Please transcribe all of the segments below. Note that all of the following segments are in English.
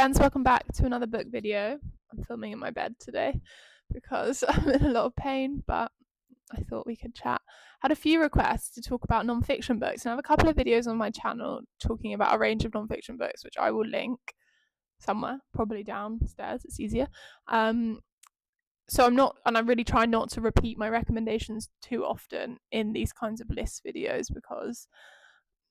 Friends, welcome back to another book video. I'm filming in my bed today because I'm in a lot of pain, but I thought we could chat. Had a few requests to talk about non-fiction books, and I have a couple of videos on my channel talking about a range of non-fiction books, which I will link somewhere, probably downstairs, it's easier. So I really try not to repeat my recommendations too often in these kinds of list videos because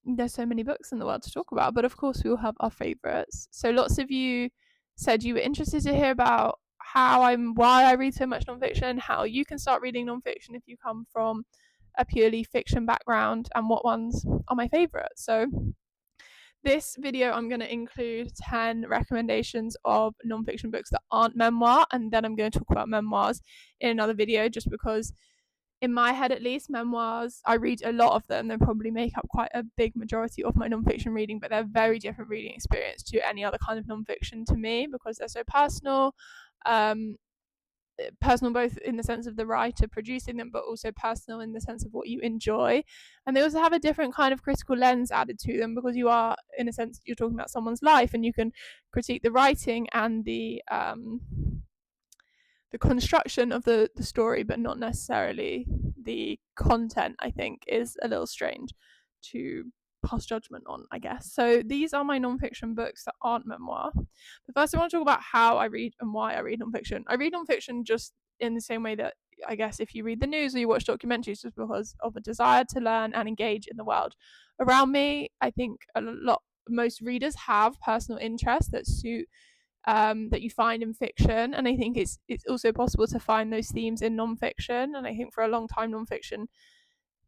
there's so many books in the world to talk about, but of course we all have our favorites. So lots of you said you were interested to hear about why I read so much nonfiction, how you can start reading nonfiction if you come from a purely fiction background, and what ones are my favorites. So this video I'm going to include 10 recommendations of nonfiction books that aren't memoir, and then I'm going to talk about memoirs in another video, just because in my head at least, memoirs, I read a lot of them. They probably make up quite a big majority of my nonfiction reading, but they're a very different reading experience to any other kind of nonfiction to me because they're so personal. Personal both in the sense of the writer producing them, but also personal in the sense of what you enjoy. And they also have a different kind of critical lens added to them because you are, in a sense, you're talking about someone's life, and you can critique the writing and the construction of the story, but not necessarily the content. I think is a little strange to pass judgment on, I guess. So these are my nonfiction books that aren't memoir. But first, I want to talk about how I read and why I read nonfiction. I read nonfiction just in the same way that I guess if you read the news or you watch documentaries, just because of a desire to learn and engage in the world around me. I think most readers have personal interests that suit that you find in fiction, and I think it's also possible to find those themes in nonfiction. And I think for a long time, nonfiction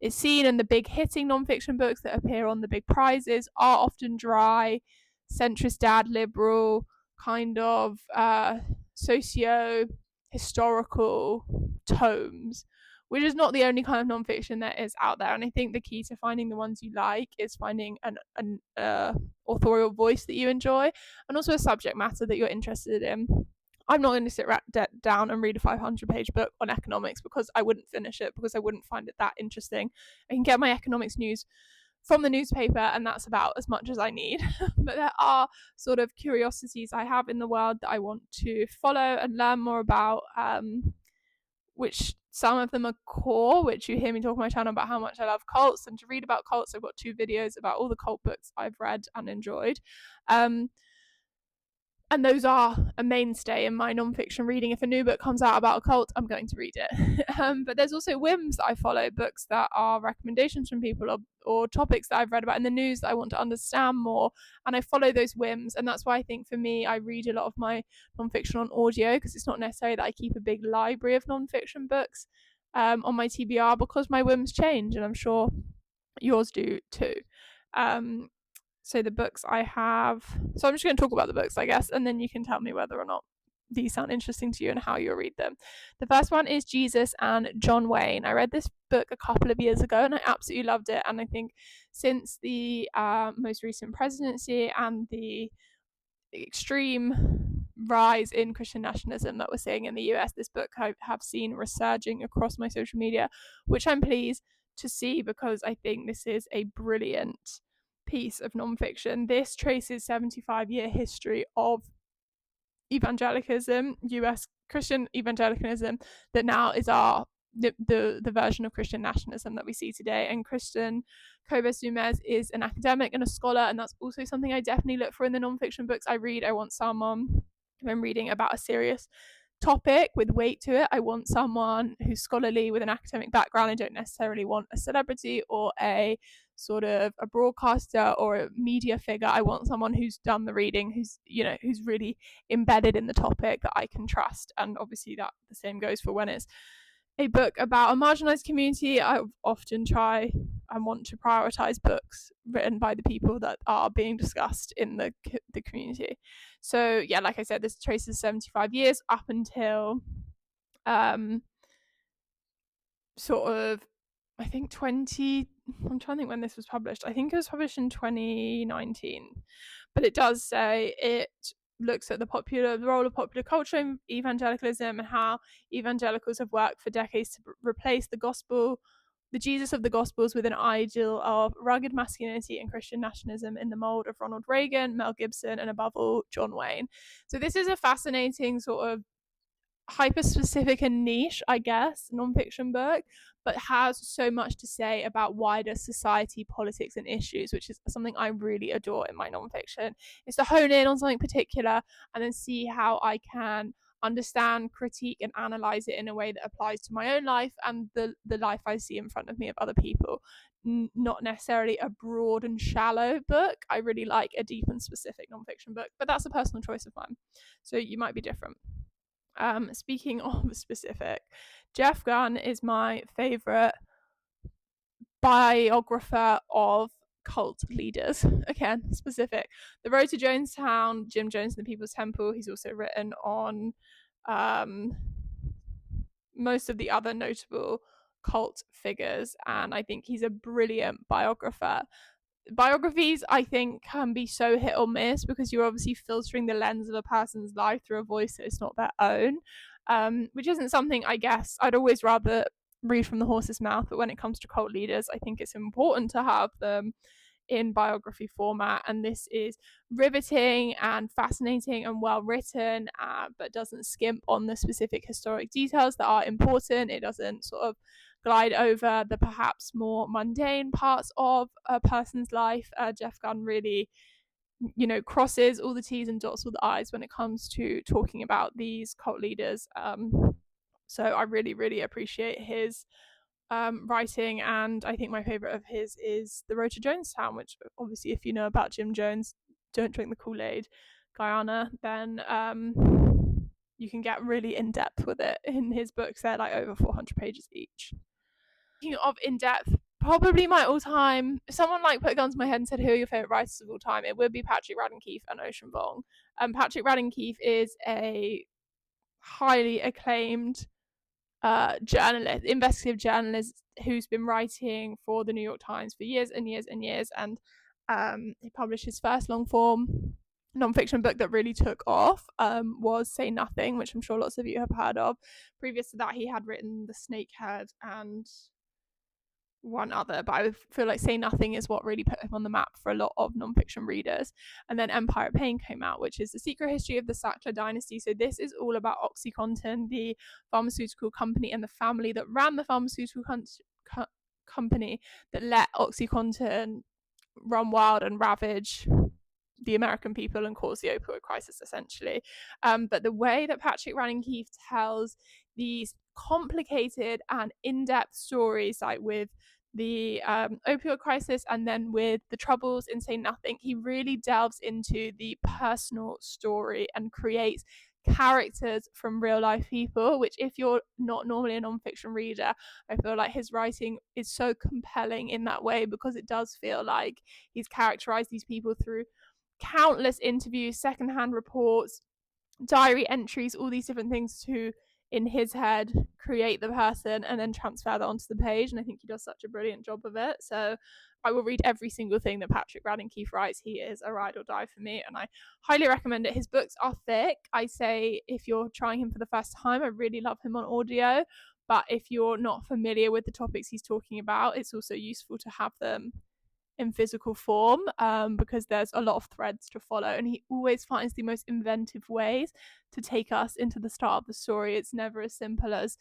is seen, and the big hitting nonfiction books that appear on the big prizes are often dry, centrist dad liberal, kind of socio historical tomes, which is not the only kind of nonfiction that is out there. And I think the key to finding the ones you like is finding an authorial voice that you enjoy, and also a subject matter that you're interested in. I'm not going to sit down and read a 500-page book on economics because I wouldn't finish it, because I wouldn't find it that interesting. I can get my economics news from the newspaper, and that's about as much as I need. But there are sort of curiosities I have in the world that I want to follow and learn more about, which some of them are core, which you hear me talk on my channel about how much I love cults, and to read about cults, I've got 2 videos about all the cult books I've read and enjoyed. And those are a mainstay in my nonfiction reading. If a new book comes out about a cult, I'm going to read it. But there's also whims that I follow, books that are recommendations from people, or topics that I've read about in the news that I want to understand more, and I follow those whims. And that's why I think for me, I read a lot of my nonfiction on audio, because it's not necessary that I keep a big library of nonfiction books on my TBR, because my whims change, and I'm sure yours do too. So the books I have, so I'm just going to talk about the books, I guess, and then you can tell me whether or not these sound interesting to you and how you'll read them. The first one is Jesus and John Wayne. I read this book a couple of years ago and I absolutely loved it. And I think since the most recent presidency and the extreme rise in Christian nationalism that we're seeing in the US, this book I have seen resurging across my social media, which I'm pleased to see, because I think this is a brilliant piece of nonfiction. This traces 75-year history of evangelicalism, US Christian evangelicalism, that now is the version of Christian nationalism that we see today. And Christian Cobes-Dumez is an academic and a scholar, and that's also something I definitely look for in the nonfiction books I read. I want someone, if I'm reading about a serious topic with weight to it, I want someone who's scholarly with an academic background. I don't necessarily want a celebrity or a sort of a broadcaster or a media figure. I want someone who's done the reading, who's really embedded in the topic, that I can trust. And obviously that the same goes for when it's a book about a marginalized community. I often try and want to prioritize books written by the people that are being discussed in the community. So yeah, like I said, this traces 75 years up until sort of, I think I'm trying to think when this was published. I think it was published in 2019, but it does say it looks at the role of popular culture in evangelicalism, and how evangelicals have worked for decades to replace the gospel the Jesus of the Gospels with an ideal of rugged masculinity and Christian nationalism in the mold of Ronald Reagan, Mel Gibson, and above all, John Wayne. So this is a fascinating sort of hyper-specific and niche, I guess, non-fiction book, but has so much to say about wider society, politics, and issues, which is something I really adore in my non-fiction. Is to hone in on something particular and then see how I can understand, critique, and analyze it in a way that applies to my own life and the life I see in front of me of other people. Not necessarily a broad and shallow book. I really like a deep and specific non-fiction book, but that's a personal choice of mine. So you might be different. Speaking of specific, Jeff Gunn is my favourite biographer of cult leaders. Again, specific. The Road to Jonestown, Jim Jones and the People's Temple. He's also written on most of the other notable cult figures, and I think he's a brilliant biographer. Biographies, I think, can be so hit or miss because you're obviously filtering the lens of a person's life through a voice that is not their own, which isn't something I guess I'd always rather read from the horse's mouth. But when it comes to cult leaders, I think it's important to have them in biography format, and this is riveting and fascinating and well written, but doesn't skimp on the specific historic details that are important. It doesn't sort of glide over the perhaps more mundane parts of a person's life. Jeff Gunn really, crosses all the T's and dots all the I's when it comes to talking about these cult leaders. So I really, really appreciate his writing, and I think my favourite of his is The Road to Jonestown, which obviously, if you know about Jim Jones, don't drink the Kool-Aid, Guyana, then you can get really in depth with it in his books. They're like over 400 pages each. Speaking of in depth, probably my all-time, if someone like put a gun to my head and said who are your favourite writers of all time, it would be Patrick Radden Keefe and Ocean Vuong. Patrick Radden Keefe is a highly acclaimed journalist, investigative journalist who's been writing for the New York Times for years and years and years, and he published his first long-form non-fiction book that really took off was Say Nothing, which I'm sure lots of you have heard of. Previous to that, he had written The Snakehead and one other, but I feel like Say Nothing is what really put him on the map for a lot of non-fiction readers. And then Empire of Pain came out, which is the secret history of the Sackler dynasty. So this is all about OxyContin, the pharmaceutical company, and the family that ran the pharmaceutical company that let OxyContin run wild and ravage the American people and cause the opioid crisis, essentially. But the way that Patrick Radden Keefe tells these complicated and in-depth stories, like with the opioid crisis and then with the troubles in Say Nothing, he really delves into the personal story and creates characters from real life people, which if you're not normally a non-fiction reader, I feel like his writing is so compelling in that way, because it does feel like he's characterized these people through countless interviews, secondhand reports, diary entries, all these different things to, in his head, create the person and then transfer that onto the page. And I think he does such a brilliant job of it. So I will read every single thing that Patrick Radden Keefe writes. He is a ride or die for me, and I highly recommend it. His books are thick. I say if you're trying him for the first time, I really love him on audio. But if you're not familiar with the topics he's talking about, it's also useful to have them in physical form, because there's a lot of threads to follow, and he always finds the most inventive ways to take us into the start of the story. It's never as simple as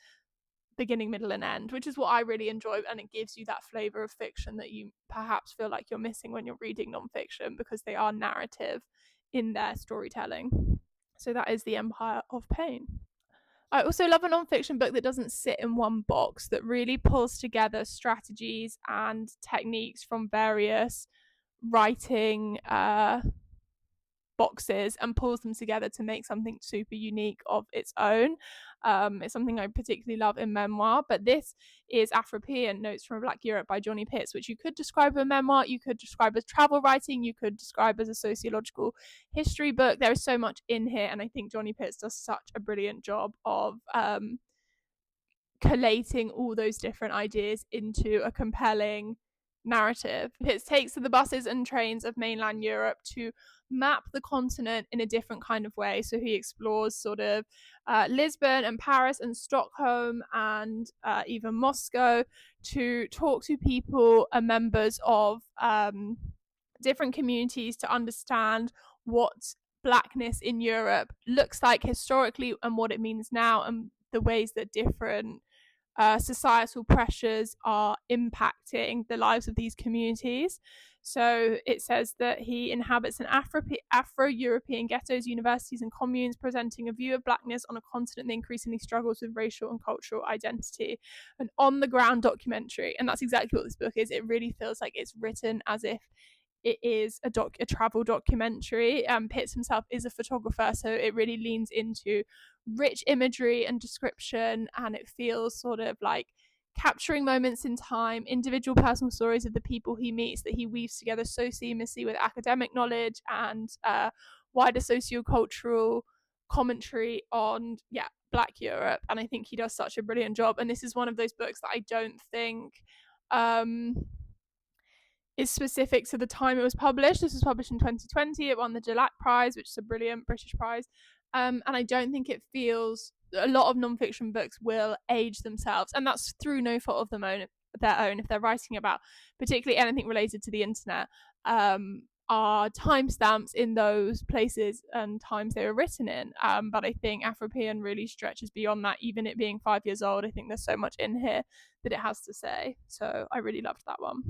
beginning, middle, and end, which is what I really enjoy, and it gives you that flavour of fiction that you perhaps feel like you're missing when you're reading non-fiction, because they are narrative in their storytelling. So that is The Empire of Pain. I also love a non-fiction book that doesn't sit in one box, that really pulls together strategies and techniques from various writing boxes and pulls them together to make something super unique of its own. It's something I particularly love in memoir, but this is Afropan, Notes from a Black Europe by Johnny Pitts, which you could describe as a memoir, you could describe as travel writing, you could describe as a sociological history book. There is so much in here, and I think Johnny Pitts does such a brilliant job of collating all those different ideas into a compelling narrative. It takes to the buses and trains of mainland Europe to map the continent in a different kind of way. So he explores sort of Lisbon and Paris and Stockholm and even Moscow to talk to people and members of different communities to understand what blackness in Europe looks like historically and what it means now, and the ways that different societal pressures are impacting the lives of these communities. So it says that he inhabits an Afro-European ghettos, universities and communes, presenting a view of blackness on a continent that increasingly struggles with racial and cultural identity. An on-the-ground documentary, and that's exactly what this book is. It really feels like it's written as if it is a travel documentary. Pitts himself is a photographer, so it really leans into rich imagery and description, and it feels sort of like capturing moments in time, individual personal stories of the people he meets that he weaves together so seamlessly with academic knowledge and wider sociocultural commentary on Black Europe. And I think he does such a brilliant job. And this is one of those books that I don't think is specific to the time it was published. This was published in 2020. It won the Delac Prize, which is a brilliant British prize. And I don't think it feels, a lot of nonfiction books will age themselves, and that's through no fault of their own. If they're writing about particularly anything related to the internet, are timestamps in those places and times they were written in. But I think Afropan really stretches beyond that, even it being 5 years old. I think there's so much in here that it has to say. So I really loved that one.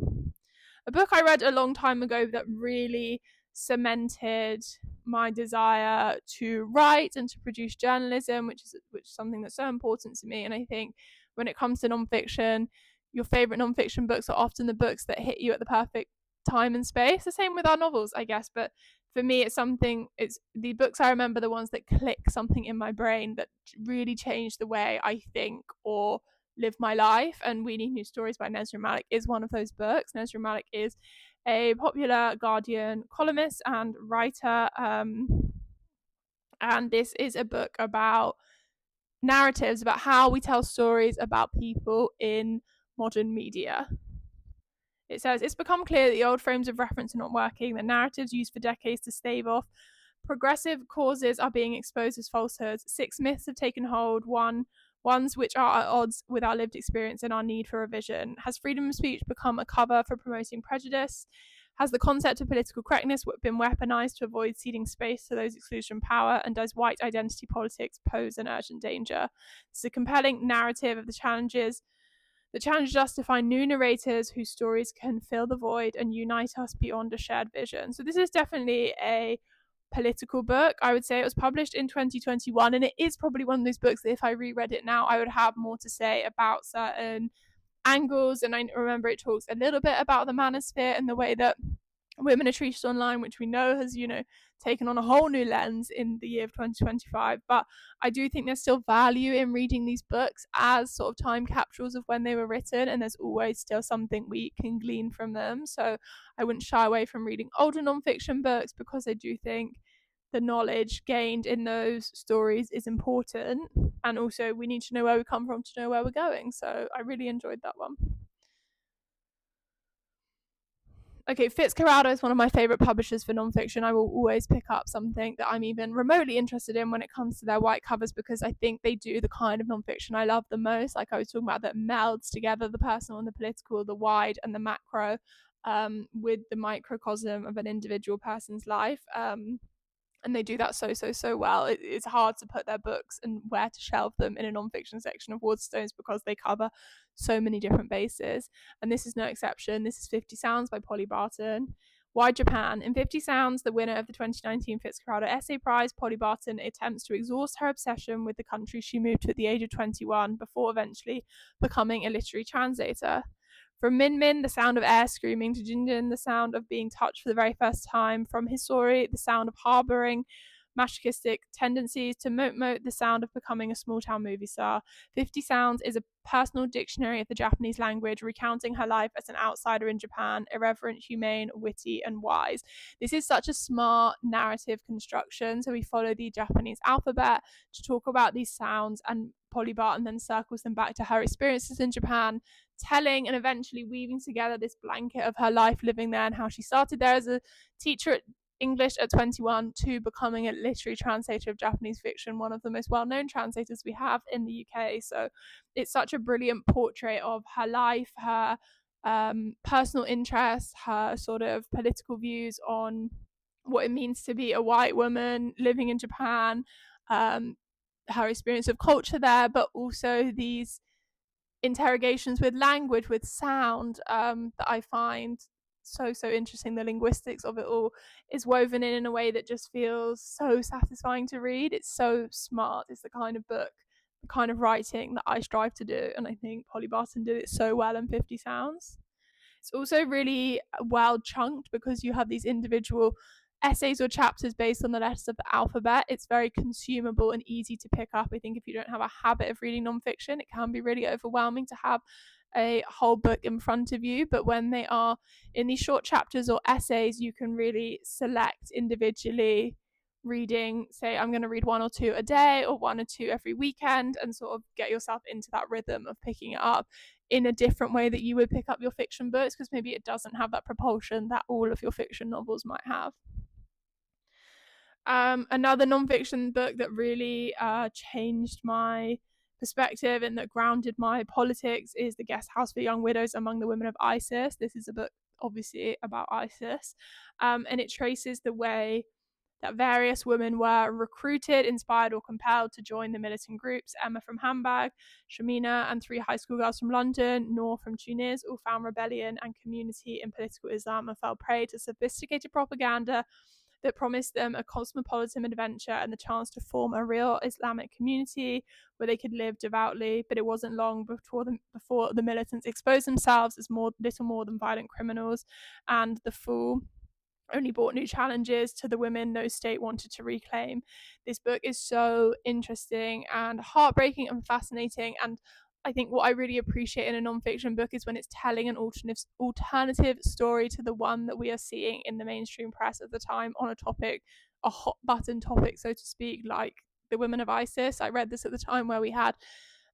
A book I read a long time ago that really cemented my desire to write and to produce journalism, which is something that's so important to me. And I think when it comes to nonfiction, your favorite nonfiction books are often the books that hit you at the perfect time and space. The same with our novels, I guess. But for me, it's the books I remember, the ones that click something in my brain that really change the way I think or live my life. And We Need New Stories by Nezra Malik is one of those books. Nezra Malik is a popular Guardian columnist and writer, and this is a book about narratives, about how we tell stories about people in modern media. It says, it's become clear that the old frames of reference are not working, that narratives used for decades to stave off progressive causes are being exposed as falsehoods. 6 myths have taken hold. Ones which are at odds with our lived experience and our need for revision. Has freedom of speech become a cover for promoting prejudice? Has the concept of political correctness been weaponized to avoid ceding space to those exclusion power? And does white identity politics pose an urgent danger? It's a compelling narrative of the challenges us to find new narrators whose stories can fill the void and unite us beyond a shared vision. So this is definitely a political book. I would say it was published in 2021, and it is probably one of those books that if I reread it now, I would have more to say about certain angles. And I remember it talks a little bit about the manosphere and the way that women are treated online, which we know has, taken on a whole new lens in the year of 2025. But I do think there's still value in reading these books as sort of time capsules of when they were written, and there's always still something we can glean from them. So I wouldn't shy away from reading older nonfiction books, because I do think the knowledge gained in those stories is important, and also we need to know where we come from to know where we're going. So I really enjoyed that one. Okay, Fitzcarraldo is one of my favorite publishers for nonfiction. I will always pick up something that I'm even remotely interested in when it comes to their white covers, because I think they do the kind of nonfiction I love the most. Like I was talking about, that melds together the personal and the political, the wide and the macro, with the microcosm of an individual person's life. And they do that so well. It's hard to put their books and where to shelve them in a nonfiction section of Waterstones, because they cover so many different bases. And this is no exception. This is 50 Sounds by Polly Barton. Why Japan? In 50 Sounds, the winner of the 2019 Fitzcarraldo Essay Prize, Polly Barton attempts to exhaust her obsession with the country she moved to at the age of 21 before eventually becoming a literary translator. From Min Min, the sound of air screaming, to Jinjin, the sound of being touched for the very first time. From Hisori, the sound of harbouring masochistic tendencies to mote the sound of becoming a small-town movie star. 50 Sounds is a personal dictionary of the Japanese language, recounting her life as an outsider in Japan, irreverent, humane, witty, and wise. This is such a smart narrative construction. So we follow the Japanese alphabet to talk about these sounds, and Polly Barton then circles them back to her experiences in Japan, telling and eventually weaving together this blanket of her life living there and how she started there as a teacher at English at 21 to becoming a literary translator of Japanese fiction, one of the most well-known translators we have in the UK. So it's such a brilliant portrait of her life, her personal interests, her sort of political views on what it means to be a white woman living in Japan, her experience of culture there, but also these interrogations with language, with sound, that I find so interesting. The linguistics of it all is woven in a way that just feels so satisfying to read. It's so smart. It's the kind of book, the kind of writing that I strive to do, and I think Polly Barton did it so well in 50 Sounds. It's also really well chunked because you have these individual essays or chapters based on the letters of the alphabet. It's very consumable and easy to pick up. I think if you don't have a habit of reading nonfiction, it can be really overwhelming to have a whole book in front of you. But when they are in these short chapters or essays, you can really select individually reading, say I'm going to read 1 or 2 a day or 1 or 2 every weekend, and sort of get yourself into that rhythm of picking it up in a different way that you would pick up your fiction books, because maybe it doesn't have that propulsion that all of your fiction novels might have. Another nonfiction book that really changed my perspective and that grounded my politics is The Guest House for Young Widows Among the Women of ISIS. This is a book obviously about ISIS, and it traces the way that various women were recruited, inspired, or compelled to join the militant groups. Emma from Hamburg, Shamina and 3 high school girls from London, Noor from Tunis, all found rebellion and community in political Islam and fell prey to sophisticated propaganda that promised them a cosmopolitan adventure and the chance to form a real Islamic community where they could live devoutly. But it wasn't long before the militants exposed themselves as little more than violent criminals, and the fall only brought new challenges to the women no state wanted to reclaim. This book is so interesting and heartbreaking and fascinating, and I think what I really appreciate in a nonfiction book is when it's telling an alternative story to the one that we are seeing in the mainstream press at the time on a topic, a hot button topic, so to speak, like the women of ISIS. I read this at the time where we had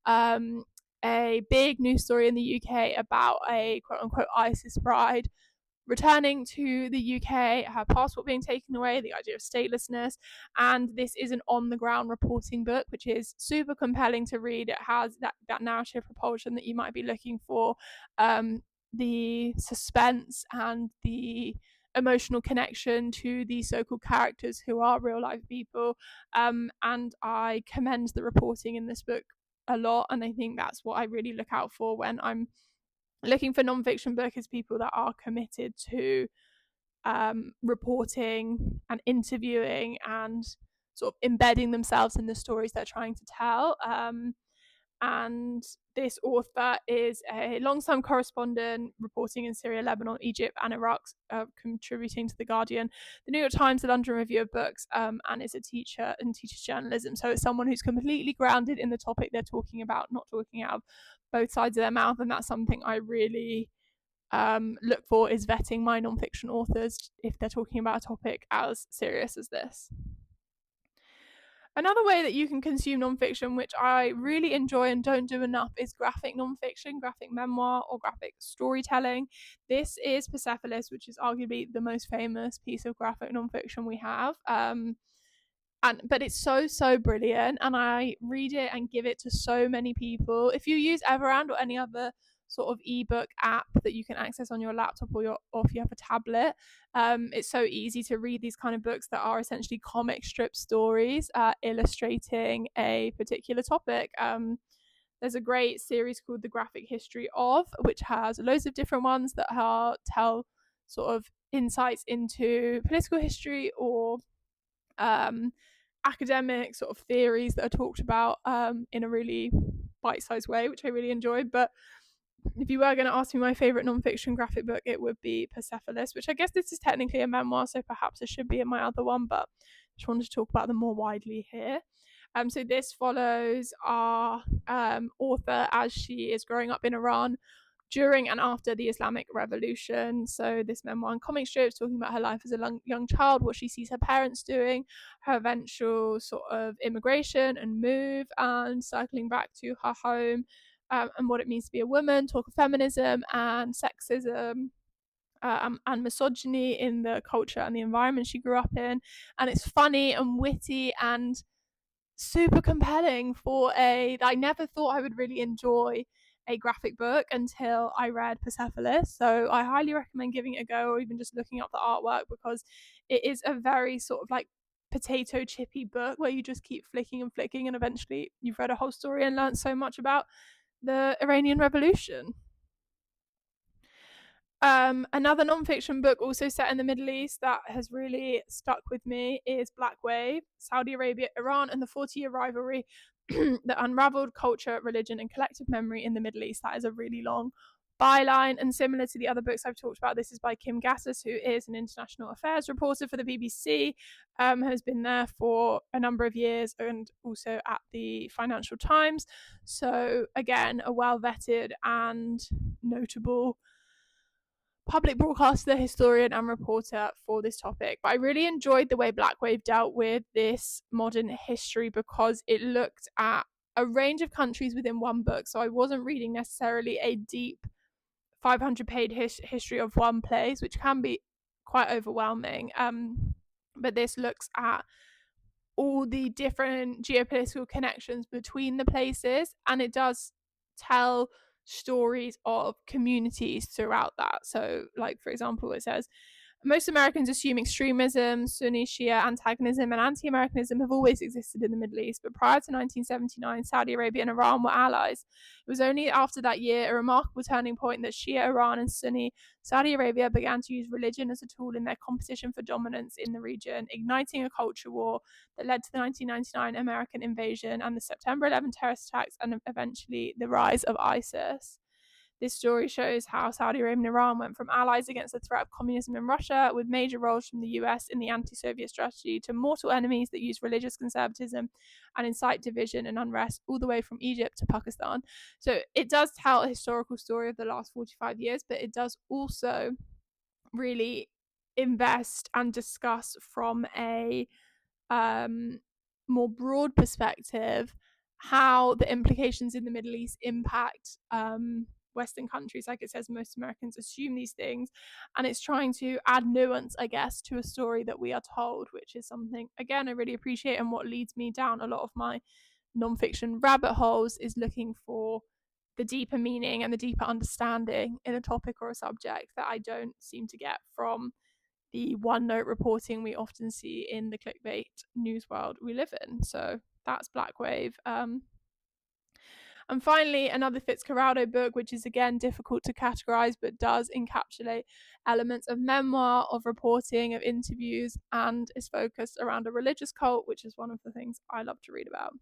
a big news story in the UK about a quote unquote ISIS bride returning to the UK, her passport being taken away, the idea of statelessness. And this is an on-the-ground reporting book, which is super compelling to read. It has that narrative propulsion that you might be looking for, the suspense and the emotional connection to these so-called characters who are real-life people. And I commend the reporting in this book a lot, and I think that's what I really look out for when I'm looking for nonfiction book, is people that are committed to reporting and interviewing and sort of embedding themselves in the stories they're trying to tell. And this author is a long-time correspondent reporting in Syria, Lebanon, Egypt, and Iraq, contributing to The Guardian, the New York Times, the London Review of Books, and is a teacher and teaches journalism. So it's someone who's completely grounded in the topic they're talking about, not talking out of both sides of their mouth. And that's something I really look for, is vetting my nonfiction authors if they're talking about a topic as serious as this. Another way that you can consume nonfiction, which I really enjoy and don't do enough, is graphic nonfiction, graphic memoir, or graphic storytelling. This is Persepolis, which is arguably the most famous piece of graphic nonfiction we have. But it's so brilliant, and I read it and give it to so many people. If you use Everand or any other sort of ebook app that you can access on your laptop or if you have a tablet, it's so easy to read these kind of books that are essentially comic strip stories illustrating a particular topic. There's a great series called The Graphic History Of, which has loads of different ones that tell sort of insights into political history or academic sort of theories that are talked about in a really bite-sized way, which I really enjoyed. But if you were going to ask me my favourite nonfiction graphic book, it would be Persepolis, which I guess this is technically a memoir, so perhaps it should be in my other one, but just wanted to talk about them more widely here. So this follows our author as she is growing up in Iran during and after the Islamic Revolution. So this memoir and comic strip is talking about her life as a young child, what she sees her parents doing, her eventual sort of immigration and move, and circling back to her home, and what it means to be a woman, talk of feminism and sexism, and misogyny in the culture and the environment she grew up in. And it's funny and witty and super compelling for I never thought I would really enjoy a graphic book until I read Persepolis. So I highly recommend giving it a go, or even just looking up the artwork, because it is a very sort of like potato chippy book where you just keep flicking and flicking, and eventually you've read a whole story and learned so much about the Iranian Revolution. Another non-fiction book also set in the Middle East that has really stuck with me is Black Wave, Saudi Arabia, Iran, and the 40-year rivalry that unraveled culture, religion, and collective memory in the Middle East. That is a really long byline, and similar to the other books I've talked about, this is by Kim Gassas, who is an international affairs reporter for the BBC, has been there for a number of years, and also at the Financial Times. So again, a well-vetted and notable public broadcaster, historian, and reporter for this topic. But I really enjoyed the way Black Wave dealt with this modern history, because it looked at a range of countries within one book. So I wasn't reading necessarily a deep 500-page history of one place, which can be quite overwhelming. But this looks at all the different geopolitical connections between the places, and it does tell stories of communities throughout that. So, like, for example, it says, most Americans assume extremism, Sunni Shia antagonism, and anti-Americanism have always existed in the Middle East, but prior to 1979, Saudi Arabia and Iran were allies. It was only after that year, a remarkable turning point, that Shia Iran and Sunni Saudi Arabia began to use religion as a tool in their competition for dominance in the region, igniting a culture war that led to the 1999 American invasion and the September 11 terrorist attacks, and eventually the rise of ISIS. This story shows how Saudi Arabia and Iran went from allies against the threat of communism in Russia, with major roles from the US in the anti-Soviet strategy, to mortal enemies that use religious conservatism and incite division and unrest, all the way from Egypt to Pakistan. So it does tell a historical story of the last 45 years, but it does also really invest and discuss from a more broad perspective how the implications in the Middle East impact Western countries. Like it says, most Americans assume these things, and it's trying to add nuance, I guess, to a story that we are told, which is something, again, I really appreciate, and what leads me down a lot of my nonfiction rabbit holes is looking for the deeper meaning and the deeper understanding in a topic or a subject that I don't seem to get from the one-note reporting we often see in the clickbait news world we live in. So that's Black Wave. And finally, another Fitzcarraldo book, which is again difficult to categorize, but does encapsulate elements of memoir, of reporting, of interviews, and is focused around a religious cult, which is one of the things I love to read about.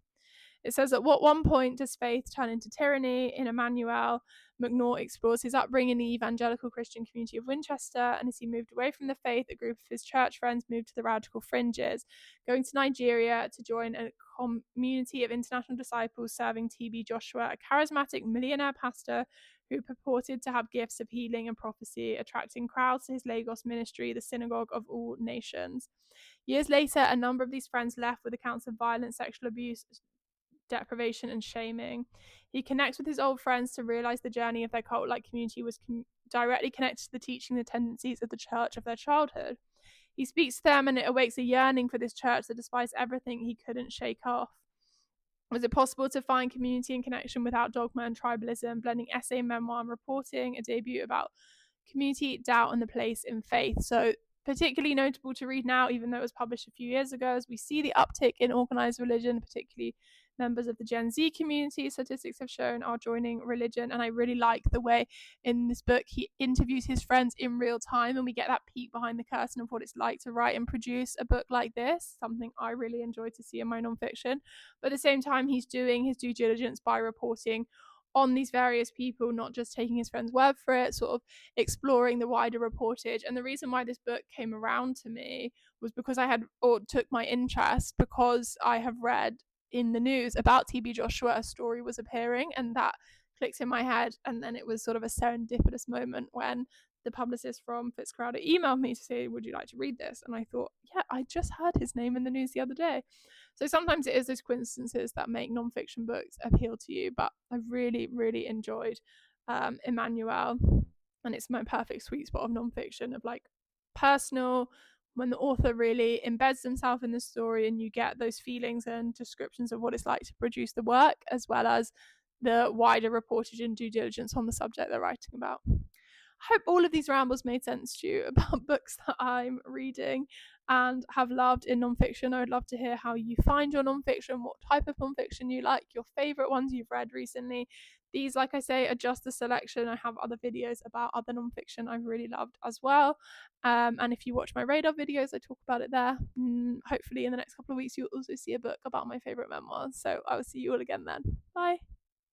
It says, at what one point does faith turn into tyranny? In Emmanuel, McNaught explores his upbringing in the evangelical Christian community of Winchester, and as he moved away from the faith, a group of his church friends moved to the radical fringes, going to Nigeria to join a community of international disciples serving TB Joshua, a charismatic millionaire pastor who purported to have gifts of healing and prophecy, attracting crowds to his Lagos ministry, the synagogue of all nations. Years later, a number of these friends left with accounts of violence, sexual abuse, deprivation, and shaming. He connects with his old friends to realize the journey of their cult-like community was directly connected to the teaching and the tendencies of the church of their childhood. He speaks to them, and it awakes a yearning for this church that despises everything he couldn't shake off. Was it possible to find community and connection without dogma and tribalism, blending essay, memoir, and reporting, a debut about community, doubt, and the place in faith? So particularly notable to read now, even though it was published a few years ago, as we see the uptick in organized religion, particularly members of the Gen Z community, statistics have shown, are joining religion. And I really like the way in this book he interviews his friends in real time, and we get that peek behind the curtain of what it's like to write and produce a book like this, something I really enjoy to see in my nonfiction. But at the same time, he's doing his due diligence by reporting on these various people, not just taking his friend's word for it, sort of exploring the wider reportage. And the reason why this book came around to me was because took my interest because I have read in the news about TB Joshua, a story was appearing, and that clicked in my head. And then it was sort of a serendipitous moment when the publicist from Fitzcarraldo emailed me to say, would you like to read this? And I thought, yeah, I just heard his name in the news the other day. So sometimes it is those coincidences that make nonfiction books appeal to you. But I really, really enjoyed Emmanuel. And it's my perfect sweet spot of nonfiction, of like personal, when the author really embeds themselves in the story and you get those feelings and descriptions of what it's like to produce the work, as well as the wider reportage and due diligence on the subject they're writing about. I hope all of these rambles made sense to you about books that I'm reading and have loved in nonfiction. I would love to hear how you find your nonfiction, what type of nonfiction you like, your favourite ones you've read recently. These, like I say, are just a selection. I have other videos about other nonfiction I've really loved as well. And if you watch my radar videos, I talk about it there. Hopefully in the next couple of weeks, you'll also see a book about my favourite memoirs. So I will see you all again then. Bye.